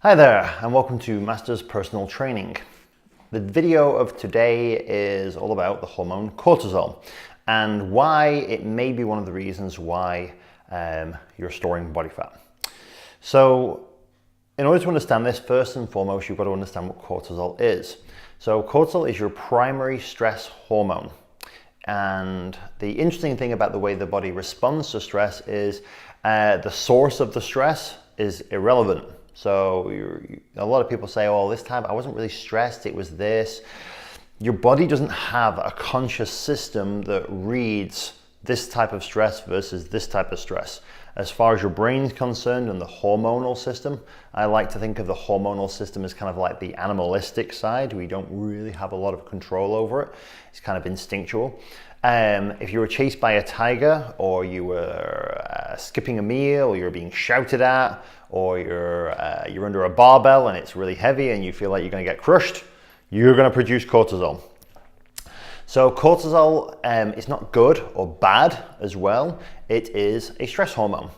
Hi there, and welcome to Masters Personal Training. The video of today is all about the hormone cortisol and why it may be one of the reasons why you're storing body fat. So in order to understand this, first and foremost, you've got to understand what cortisol is. So cortisol is your primary stress hormone. And the interesting thing about the way the body responds to stress is the source of the stress is irrelevant. So a lot of people say, oh, this time I wasn't really stressed, it was this. Your body doesn't have a conscious system that reads this type of stress versus this type of stress. As far as your brain's concerned and the hormonal system, I like to think of the hormonal system as kind of like the animalistic side. We don't really have a lot of control over it. It's kind of instinctual. If you were chased by a tiger, or you were skipping a meal, or you're being shouted at, or you're under a barbell and it's really heavy and you feel like you're going to get crushed, you're going to produce cortisol. So cortisol is not good or bad as well. It is a stress hormone.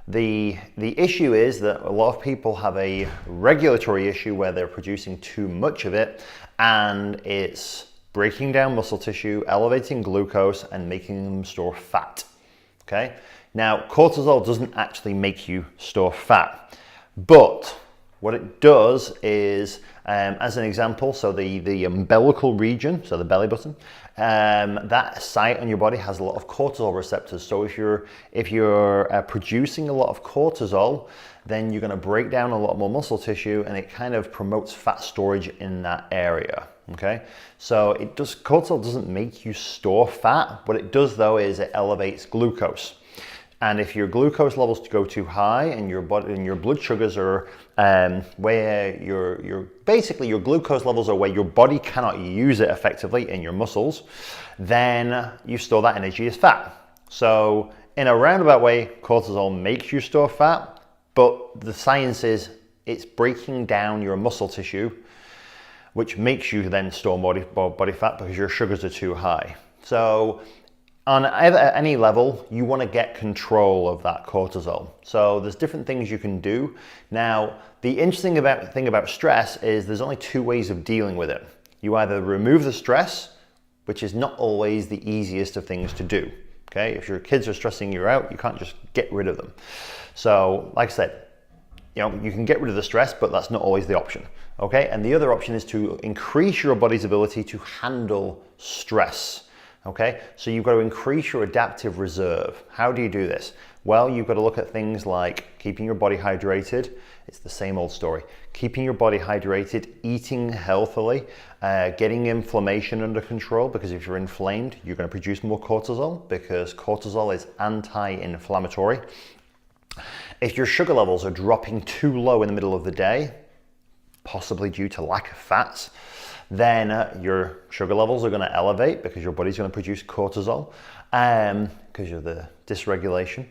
The issue is that a lot of people have a regulatory issue where they're producing too much of it, and it's breaking down muscle tissue, elevating glucose, and making them store fat. Okay? Now, cortisol doesn't actually make you store fat, but what it does is, as an example, so the umbilical region, so the belly button, that site on your body has a lot of cortisol receptors. So if you're producing a lot of cortisol, then you're going to break down a lot more muscle tissue, and it kind of promotes fat storage in that area. Okay, so cortisol doesn't make you store fat. What it does though is it elevates glucose. And if your glucose levels go too high and your blood sugars are where basically your glucose levels are where your body cannot use it effectively in your muscles, then you store that energy as fat. So in a roundabout way, cortisol makes you store fat, but the science is it's breaking down your muscle tissue, which makes you then store body fat because your sugars are too high. So on any level, you want to get control of that cortisol. So there's different things you can do. Now, the interesting thing about stress is there's only two ways of dealing with it. You either remove the stress, which is not always the easiest of things to do. Okay, if your kids are stressing you out, you can't just get rid of them. So, like I said, you can get rid of the stress, but that's not always the option. Okay, and the other option is to increase your body's ability to handle stress. Okay, so you've got to increase your adaptive reserve. How do you do this? Well, you've got to look at things like keeping your body hydrated. It's the same old story. Keeping your body hydrated, eating healthily, getting inflammation under control, because if you're inflamed, you're going to produce more cortisol, because cortisol is anti-inflammatory. If your sugar levels are dropping too low in the middle of the day, possibly due to lack of fats, then your sugar levels are going to elevate because your body's going to produce cortisol because of the dysregulation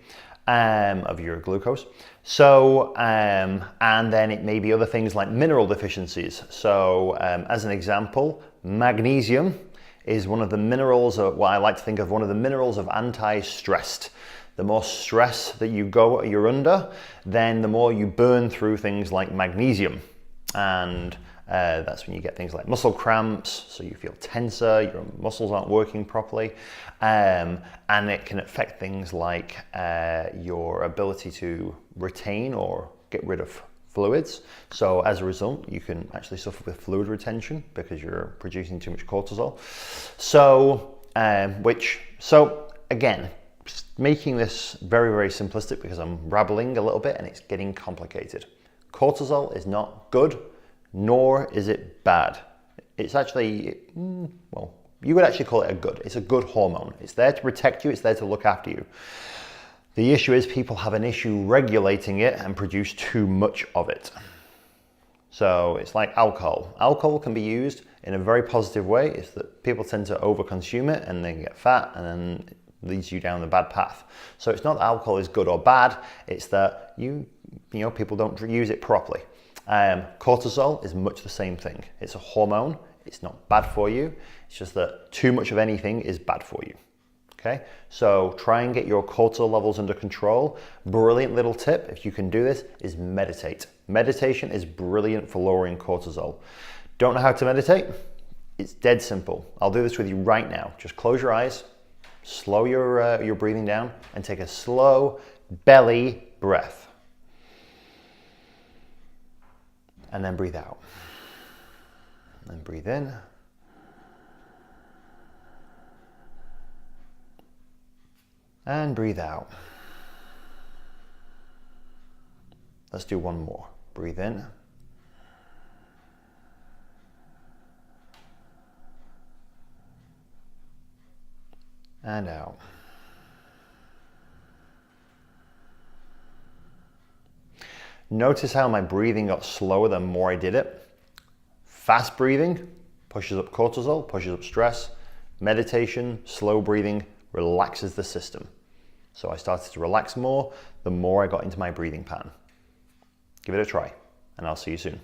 of your glucose. So, and then it may be other things like mineral deficiencies. So, as an example, magnesium is one of the minerals, or what I like to think of, one of the minerals of anti-stress. The more stress that you're under, then the more you burn through things like magnesium. And that's when you get things like muscle cramps, so you feel tenser, your muscles aren't working properly, and it can affect things like your ability to retain or get rid of fluids. So as a result, you can actually suffer with fluid retention because you're producing too much cortisol. So, again, making this very, very simplistic because I'm rabbling a little bit and it's getting complicated. Cortisol is not good, nor is it bad. It's actually, well, you would actually call it it's a good hormone. It's there to protect you, it's there to look after you. The issue is people have an issue regulating it and produce too much of it. So it's like alcohol. Alcohol can be used in a very positive way. It's that people tend to overconsume it and they get fat, and then it leads you down the bad path. So it's not that alcohol is good or bad, it's that people don't use it properly. Cortisol is much the same thing. It's a hormone. It's not bad for you. It's just that too much of anything is bad for you. Okay, so try and get your cortisol levels under control. Brilliant little tip, if you can do this, is meditate. Meditation is brilliant for lowering cortisol. Don't know how to meditate? It's dead simple. I'll do this with you right now. Just close your eyes, slow your breathing down, and take a slow belly breath. And then breathe out. And breathe in. And breathe out. Let's do one more. Breathe in. And out. Notice how my breathing got slower the more I did it. Fast breathing pushes up cortisol, pushes up stress. Meditation, slow breathing, relaxes the system. So I started to relax more the more I got into my breathing pattern. Give it a try, and I'll see you soon.